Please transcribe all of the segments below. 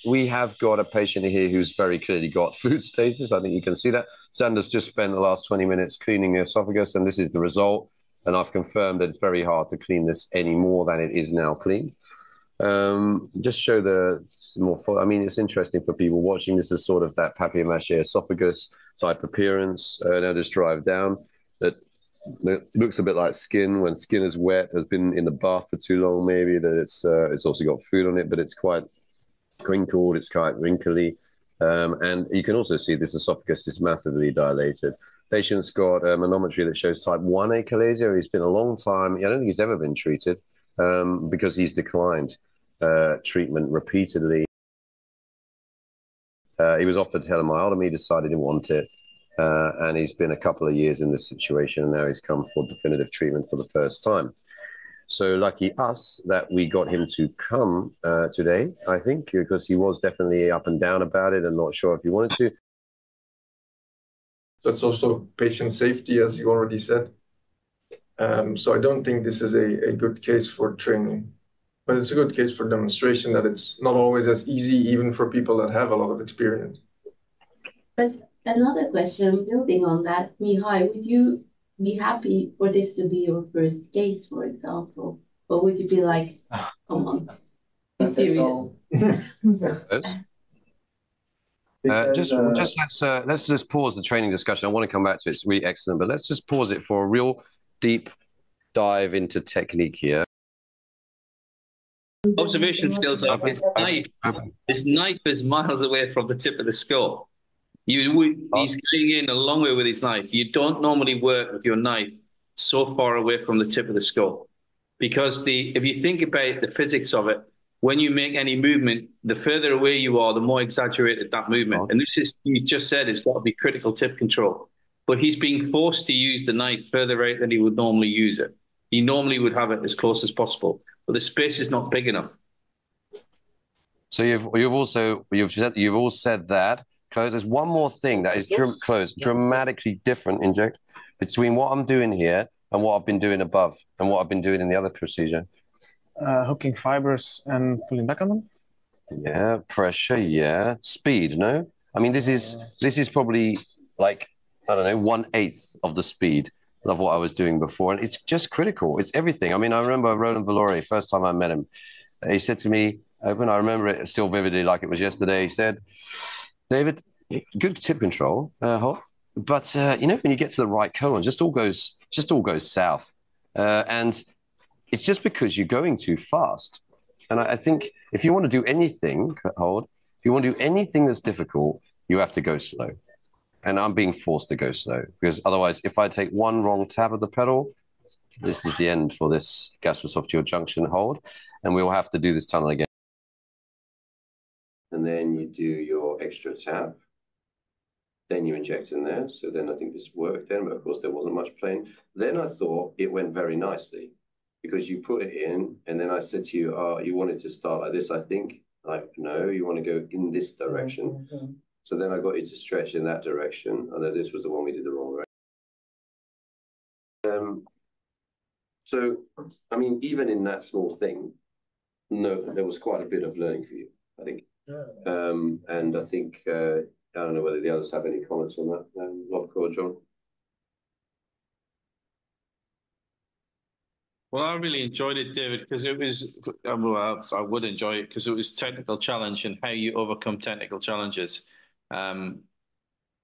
we have got a patient here who's very clearly got food stasis. I think you can see that. Sander's just spent the last 20 minutes cleaning the esophagus, and this is the result. And I've confirmed that it's very hard to clean this any more than it is now cleaned. Just show the more. I mean, it's interesting for people watching. This is sort of that papier-mâché esophagus type appearance. Now just drive down. That looks a bit like skin. When skin is wet, has been in the bath for too long, maybe that it's also got food on it, but it's quite crinkled. It's quite wrinkly, and you can also see this esophagus is massively dilated. Patient's got a manometry that shows type 1 achalasia. He's been a long time. I don't think he's ever been treated because he's declined treatment repeatedly. He was offered telemyotomy, decided he didn't want it, and he's been a couple of years in this situation, and now he's come for definitive treatment for the first time. So lucky us that we got him to come today, I think, because he was definitely up and down about it and not sure if he wanted to. That's also patient safety, as you already said. So I don't think this is a good case for training, but it's a good case for demonstration that it's not always as easy, even for people that have a lot of experience. But another question, building on that, Mihai, would you be happy for this to be your first case, for example? Or would you be like, come on, be serious? Let's just pause the training discussion. I want to come back to it. It's really excellent, but let's just pause it for a real deep dive into technique here. Observation skills are his knife is miles away from the tip of the skull. He's going in a long way with his knife. You don't normally work with your knife so far away from the tip of the skull, because if you think about the physics of it, when you make any movement, the further away you are, the more exaggerated that movement. And this is, you just said, it's got to be critical tip control. But he's being forced to use the knife further out than he would normally use it. He normally would have it as close as possible, but the space is not big enough. So you've all said that. Close. There's one more thing that is dramatically different, inject, between what I'm doing here and what I've been doing above and what I've been doing in the other procedure. Hooking fibers and pulling back on them. Yeah, pressure. Yeah, speed. No, I mean this is probably like, I don't know, 1/8 of the speed of what I was doing before, and it's just critical. It's everything. I mean, I remember Roland Valori, first time I met him, he said to me, when I remember it still vividly like it was yesterday, he said, David, good tip control, but you know, when you get to the right colon, just all goes south, and it's just because you're going too fast. And I think if you want to do anything, if you want to do anything that's difficult, you have to go slow. And I'm being forced to go slow, because otherwise, if I take one wrong tap of the pedal, this is the end for this gastroesophageal junction hold, and we'll have to do this tunnel again. And then you do your extra tap. Then you inject in there. So then I think this worked then, but of course there wasn't much playing. Then I thought it went very nicely, because you put it in, and then I said to you, oh, you wanted to start like this, I think. Like, no, you want to go in this direction. Mm-hmm. So then I got you to stretch in that direction, although this was the one we did the wrong way. So, I mean, even in that small thing, no, there was quite a bit of learning for you, I think. And I think, I don't know whether the others have any comments on that, Locke or John. Well, I really enjoyed it, David, because it was, well, I would enjoy it because it was technical challenge and how you overcome technical challenges. I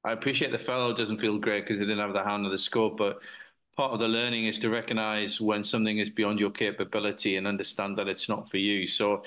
appreciate the fellow doesn't feel great because they didn't have the hand of the scope, but part of the learning is to recognize when something is beyond your capability and understand that it's not for you. So